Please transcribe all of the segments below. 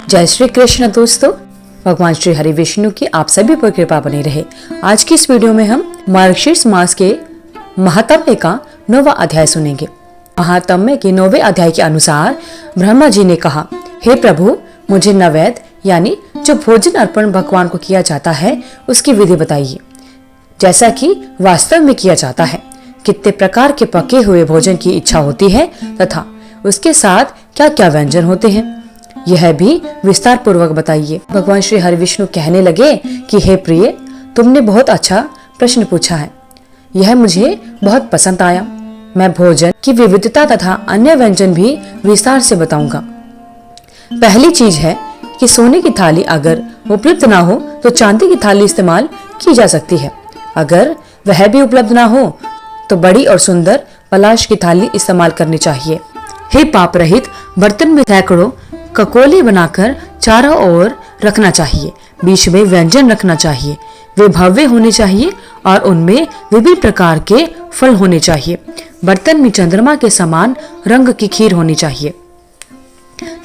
जय श्री कृष्ण दोस्तों, भगवान श्री हरि विष्णु की आप सभी पर कृपा बनी रहे। आज की इस वीडियो में हम मार्गशीर्ष मास के महात्म्य का 9वां अध्याय सुनेंगे। महात्म्य के 9वें अध्याय के अनुसार ब्रह्मा जी ने कहा, हे प्रभु, मुझे नैवेद्य यानी जो भोजन अर्पण भगवान को किया जाता है उसकी विधि बताइए, जैसा कि वास्तव में किया जाता है। कितने प्रकार के पके हुए भोजन की इच्छा होती है तथा उसके साथ क्या क्या व्यंजन होते हैं, यह भी विस्तार पूर्वक बताइए। भगवान श्री हरि विष्णु कहने लगे कि हे प्रिय, तुमने बहुत अच्छा प्रश्न पूछा है, यह मुझे बहुत पसंद आया। मैं भोजन की विविधता तथा अन्य व्यंजन भी विस्तार से बताऊंगा। पहली चीज है कि सोने की थाली अगर उपलब्ध ना हो तो चांदी की थाली इस्तेमाल की जा सकती है। अगर वह भी उपलब्ध ना हो तो बड़ी और सुंदर पलाश की थाली इस्तेमाल करनी चाहिए। हे पाप रहित बर्तन में सैकड़ों ककोले बनाकर चारों ओर रखना चाहिए। बीच में व्यंजन रखना चाहिए। वे भव्य होने चाहिए और उनमें विभिन्न प्रकार के फल होने चाहिए। बर्तन में चंद्रमा के समान रंग की खीर होनी चाहिए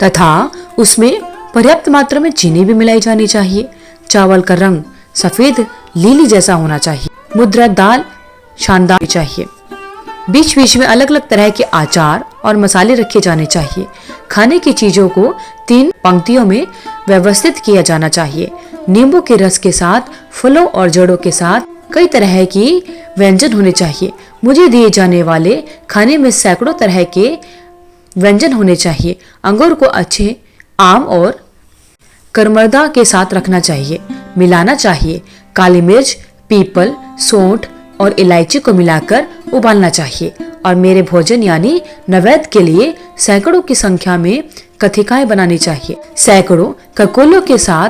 तथा उसमें पर्याप्त मात्रा में चीनी भी मिलाई जानी चाहिए। चावल का रंग सफेद लीली जैसा होना चाहिए। मुद्रा दाल शानदार चाहिए। बीच बीच में अलग अलग तरह के अचार और मसाले रखे जाने चाहिए। खाने की चीजों को 3 पंक्तियों में व्यवस्थित किया जाना चाहिए। नींबू के रस के साथ फलों और जड़ों के साथ कई तरह की व्यंजन होने चाहिए। मुझे दिए जाने वाले खाने में सैकड़ों तरह के व्यंजन होने चाहिए। अंगूर को अच्छे आम और करमर्दा के साथ रखना चाहिए, मिलाना चाहिए। काली मिर्च, पीपल, सौंठ और इलायची को मिलाकर उबालना चाहिए और मेरे भोजन यानी नैवेद्य के लिए सैकड़ों की संख्या में कथिकाएं बनानी चाहिए। सैकड़ों ककोलों के साथ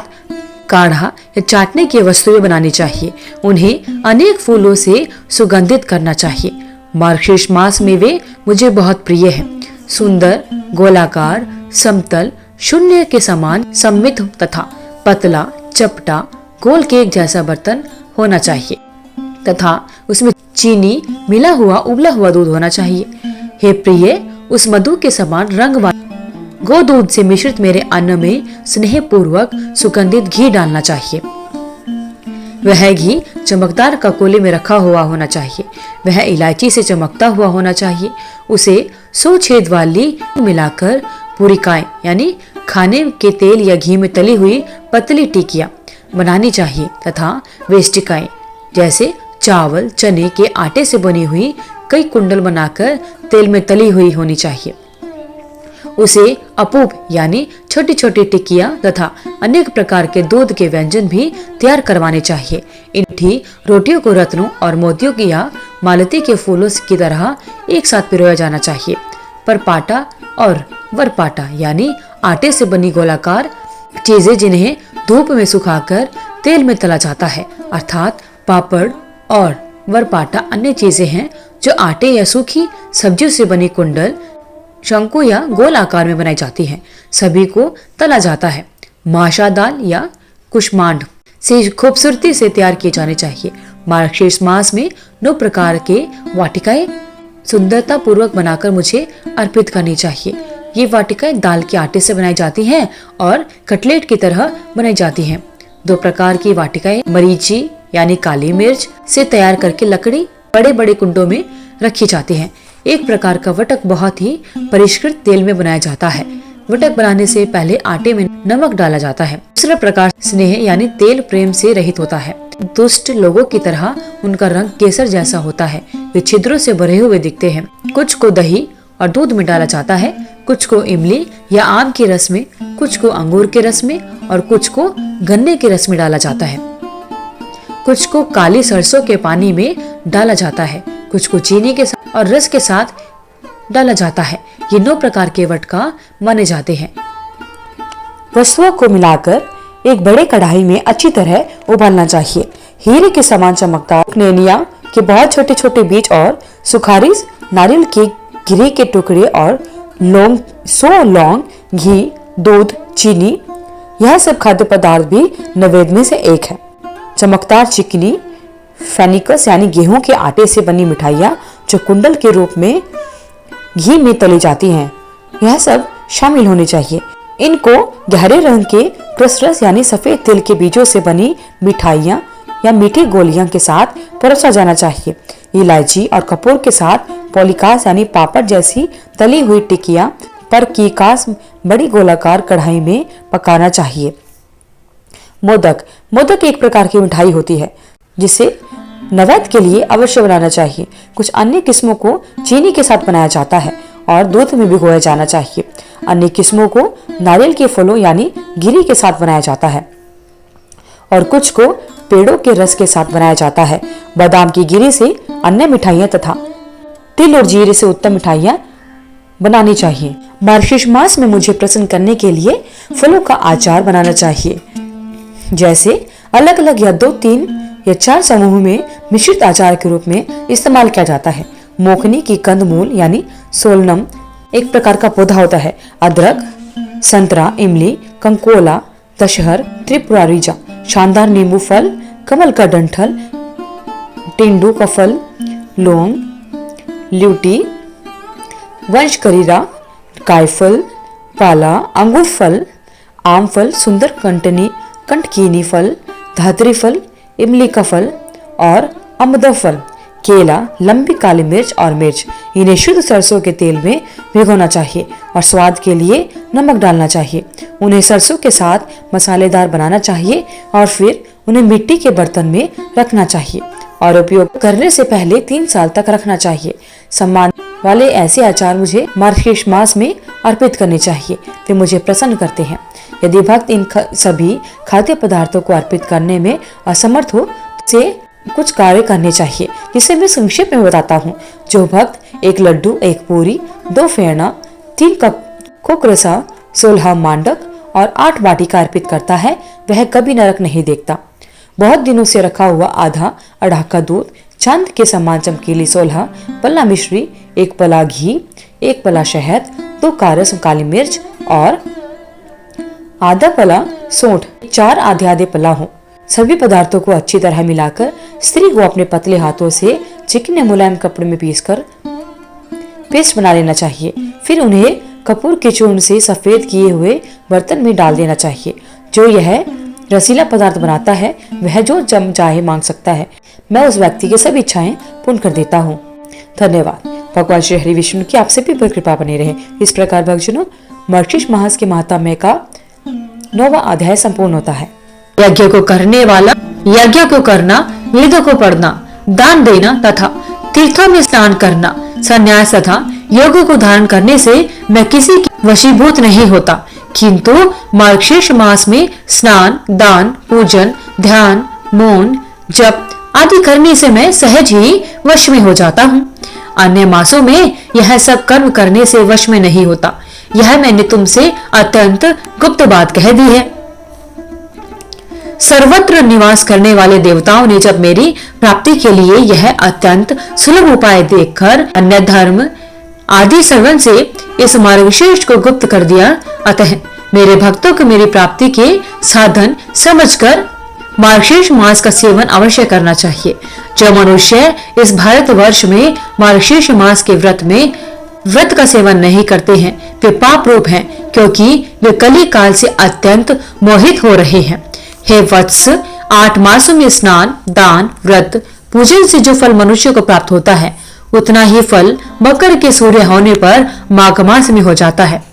काढ़ा या चाटने की वस्तुएं बनानी चाहिए। उन्हें अनेक फूलों से सुगंधित करना चाहिए। मार्गशीर्ष मास में वे मुझे बहुत प्रिय हैं। सुंदर, गोलाकार, समतल, शून्य के समान सममित तथा पतला, चपटा, गोल केक जैसा बर्तन होना चाहिए तथा उसमें चीनी मिला हुआ उबला हुआ दूध होना चाहिए। हे प्रिय, उस मधु के समान रंग वाले गो दूध से मिश्रित मेरे अन्न में स्नेह पूर्वक सुगंधित घी डालना चाहिए। वह घी चमकदार ककोले में रखा हुआ होना चाहिए। वह इलायची से चमकता हुआ होना चाहिए। उसे 100 छेद वाली मिलाकर पूरिकाएं यानी खाने के तेल या घी में तली हुई पतली टिकियां बनानी चाहिए तथा वेष्टिकाएं जैसे चावल चने के आटे से बनी हुई कई कुंडल बनाकर तेल में तली हुई होनी चाहिए। उसे अपूप यानी छोटी छोटी टिक्कियां तथा अनेक प्रकार के दूध के व्यंजन भी तैयार करवाने चाहिए। इन्हीं रोटियों को रत्नों और मोतियों की या मालती के फूलों की तरह एक साथ पिरोया जाना चाहिए। पर पाटा और वरपाटा यानी आटे से बनी गोलाकार चीजें जिन्हें धूप में सुखाकर तेल में तला जाता है, अर्थात पापड़ और वरपाटा अन्य चीजें हैं जो आटे या सूखी सब्जियों से बनी कुंडल, शंकु या गोल आकार में बनाई जाती हैं। सभी को तला जाता है। माशा दाल या कुष्मांड से खूबसूरती से तैयार किए जाने चाहिए। मार्गशीर्ष मास में 9 प्रकार के वाटिकाएं सुंदरता पूर्वक बनाकर मुझे अर्पित करनी चाहिए। ये वाटिकाएं दाल के आटे से बनाई जाती हैं और कटलेट की तरह बनाई जाती हैं। 2 प्रकार की वाटिकाएं मरीची यानी काली मिर्च से तैयार करके लकड़ी बड़े बड़े कुंडों में रखी जाती हैं। एक प्रकार का वटक बहुत ही परिष्कृत तेल में बनाया जाता है। वटक बनाने से पहले आटे में नमक डाला जाता है। दूसरा प्रकार स्नेह यानी तेल प्रेम से रहित होता है। दुष्ट लोगों की तरह उनका रंग केसर जैसा होता है। वे छिद्रों से भरे हुए दिखते हैं। कुछ को दही और दूध में डाला जाता है, कुछ को इमली या आम के रस में, कुछ को अंगूर के रस में और कुछ को गन्ने के रस में डाला जाता है। कुछ को काली सरसों के पानी में डाला जाता है, कुछ को चीनी के साथ और रस के साथ डाला जाता है। ये 9 प्रकार के वटका माने जाते हैं। वस्तुओं को मिलाकर एक बड़े कढ़ाई में अच्छी तरह उबालना चाहिए। हीरे के समान चमकदार नेनिया के बहुत छोटे छोटे बीज और सुखारीज, नारियल के गिरी के टुकड़े और लौंग, 100 लौंग, घी, दूध, चीनी, यह सब खाद्य पदार्थ भी नैवेद्य में से एक है। चमकदार चिकनी फेनिकस यानी गेहूं के आटे से बनी मिठाइयाँ जो कुंडल के रूप में घी में तली जाती हैं, यह सब शामिल होने चाहिए। इनको गहरे रंग के क्रसरस यानी सफेद तिल के बीजों से बनी मिठाइयाँ या मीठी गोलियां के साथ परोसा जाना चाहिए। इलायची और कपूर के साथ पॉलिकास यानी पापड़ जैसी तली हुई टिकिया पर कीकास बड़ी गोलाकार कढ़ाई में पकाना चाहिए। मोदक एक प्रकार की मिठाई होती है जिसे नैवेद्य के लिए अवश्य बनाना चाहिए। कुछ अन्य किस्मों को चीनी के साथ बनाया जाता है और दूध में भिगोया जाना चाहिए। अन्य किस्मों को नारियल के फलों यानी गिरी के साथ बनाया जाता है और कुछ को पेड़ों के रस के साथ बनाया जाता है। बादाम की गिरी से अन्य मिठाइयाँ तथा तिल और जीरे से उत्तम मिठाइयाँ बनानी चाहिए। मार्गशीर्ष मास में मुझे प्रसन्न करने के लिए फलों का अचार बनाना चाहिए, जैसे अलग अलग या 2, 3 या 4 समूह में मिश्रित अचार के रूप में इस्तेमाल किया जाता है। मोखनी की कंदमूल यानी सोलनम एक प्रकार का पौधा होता है। अदरक, संतरा, इमली, कंकोला, दशहर, त्रिपुरारीजा, शानदार नींबू फल, कमल का डंठल, टेंडू का फल, लौंग, ल्यूटी, वंश करीरा, कायफल, पाला, अंगूर फल, आम फल, सुंदर कंटकीनी फल, धात्री फल, इमली का फल और अमदा फल, केला, लंबी काली मिर्च और मिर्च। इन्हें शुद्ध सरसों के तेल में भिगोना चाहिए और स्वाद के लिए नमक डालना चाहिए। उन्हें सरसों के साथ मसालेदार बनाना चाहिए और फिर उन्हें मिट्टी के बर्तन में रखना चाहिए और उपयोग करने से पहले 3 साल तक रखना चाहिए। सम्मान वाले ऐसे अचार मुझे मार्गशीर्ष मास में अर्पित करने चाहिए, वे मुझे प्रसन्न करते हैं। यदि भक्त इन सभी खाद्य पदार्थों को अर्पित करने में असमर्थ हो से कुछ कार्य करने चाहिए, जिसे मैं संक्षेप में बताता हूँ। जो भक्त 1 लड्डू, 1 पूरी, 2 फेना, 3 कप कोकरसा, 16 मांडक और 8 बाटिका अर्पित करता है, वह कभी नरक नहीं देखता। बहुत दिनों से रखा हुआ आधा अढ़ा का दूध, चांद के समान चमकीली 16 पल्ला मिश्री, 1 पला घी, 1 पला शहद, 2 कारस काली मिर्च और आधा पला सौंठ, 4 आधे पला हो। सभी पदार्थों को अच्छी तरह मिलाकर स्त्री को अपने पतले हाथों से चिकने मुलायम कपड़े में पीसकर पेस्ट बना लेना चाहिए। फिर उन्हें कपूर के चूर्ण से सफेद किए हुए बर्तन में डाल देना चाहिए। जो यह रसीला पदार्थ बनाता है वह जो जम चाहे मांग सकता है। मैं उस व्यक्ति की सभी इच्छाएं पूर्ण कर देता हूँ। धन्यवाद। भगवान श्री हरि विष्णु की आप सभी पर कृपा बनी रहे। इस प्रकार भक्तजनों, मार्गशीर्ष मास के महात्म्य का 9वां अध्याय संपूर्ण होता है। यज्ञ को करने वाला, यज्ञ को करना, वेदों को पढ़ना, दान देना तथा तीर्थों में स्नान करना, संन्यास तथा योग को धारण करने से मैं किसी की वशीभूत नहीं होता, किंतु मार्गशीर्ष मास में स्नान, दान, पूजन, ध्यान, मौन, जप आदि करने से मैं सहज ही वश में हो जाता हूँ। अन्य मासों में यह सब कर्म करने से वश में नहीं होता। यह मैंने तुमसे अत्यंत गुप्त बात कह दी है। सर्वत्र निवास करने वाले देवताओं ने जब मेरी प्राप्ति के लिए यह अत्यंत सुलभ उपाय देखकर अन्य धर्म आदि श्रवण से इस मार्गशीर्ष को गुप्त कर दिया, अतः मेरे भक्तों को मेरी प्राप्ति के साधन समझकर मार्गशीर्ष मास का सेवन अवश्य करना चाहिए। जो मनुष्य इस भारतवर्ष में मार्गशीर्ष मास के व्रत का सेवन नहीं करते हैं वे पाप रूप हैं, क्योंकि वे कली काल से अत्यंत मोहित हो रहे हैं। हे वत्स, 8 मासों में स्नान, दान, व्रत, पूजन से जो फल मनुष्य को प्राप्त होता है, उतना ही फल मकर के सूर्य होने पर माघ मास में हो जाता है।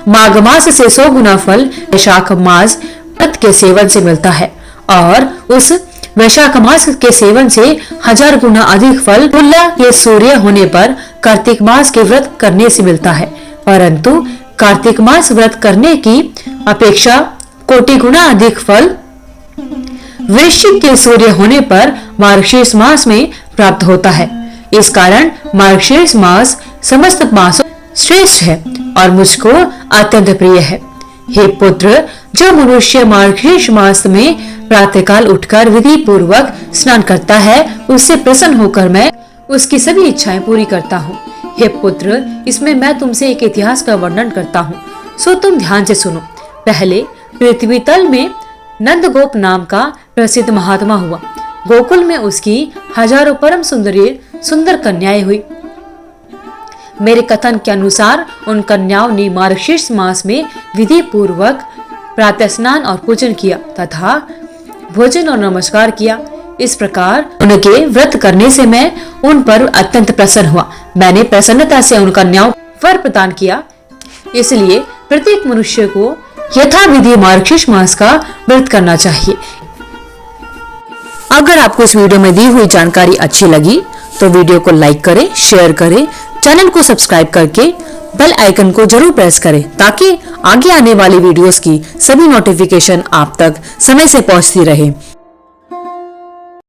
माघ मास से 100 गुना फल वैशाख मास व्रत के सेवन से मिलता है और उस वैशाख मास के सेवन से 1000 गुना अधिक फल तुला के सूर्य होने पर कार्तिक मास के व्रत करने से मिलता है। परंतु कार्तिक मास व्रत करने की अपेक्षा कोटि गुना अधिक फल वृश्चिक के सूर्य होने पर मार्गशीर्ष मास में प्राप्त होता है। इस कारण मार्गशीर्ष मास समस्त मासों श्रेष्ठ है और मुझको अत्यंत प्रिय है। हे पुत्र, जो मनुष्य मार्गशीर्ष मास में प्रातःकाल उठकर विधि पूर्वक स्नान करता है, उससे प्रसन्न होकर मैं उसकी सभी इच्छाएं पूरी करता हूँ। हे पुत्र, इसमें मैं तुमसे एक इतिहास का वर्णन करता हूँ, सो तुम ध्यान से सुनो। पहले पृथ्वी तल में नंदगोप नाम का प्रसिद्ध महात्मा हुआ। गोकुल में उसकी हजारों परम सुंदर कन्याएं हुई। मेरे कथन के अनुसार उन कन्याओं ने मार्गशीर्ष मास में विधि पूर्वक प्रातः स्नान और पूजन किया तथा भोजन और नमस्कार किया। इस प्रकार उनके व्रत करने से मैं उन पर अत्यंत प्रसन्न हुआ। मैंने प्रसन्नता से उन कन्याओं वर प्रदान किया। इसलिए प्रत्येक मनुष्य को यथाविधि मार्गशीर्ष मास का व्रत करना चाहिए। अगर आपको इस वीडियो में दी हुई जानकारी अच्छी लगी तो वीडियो को लाइक करें, शेयर करें, चैनल को सब्सक्राइब करके बेल आइकन को जरूर प्रेस करें ताकि आगे आने वाली वीडियोस की सभी नोटिफिकेशन आप तक समय से पहुंचती रहे।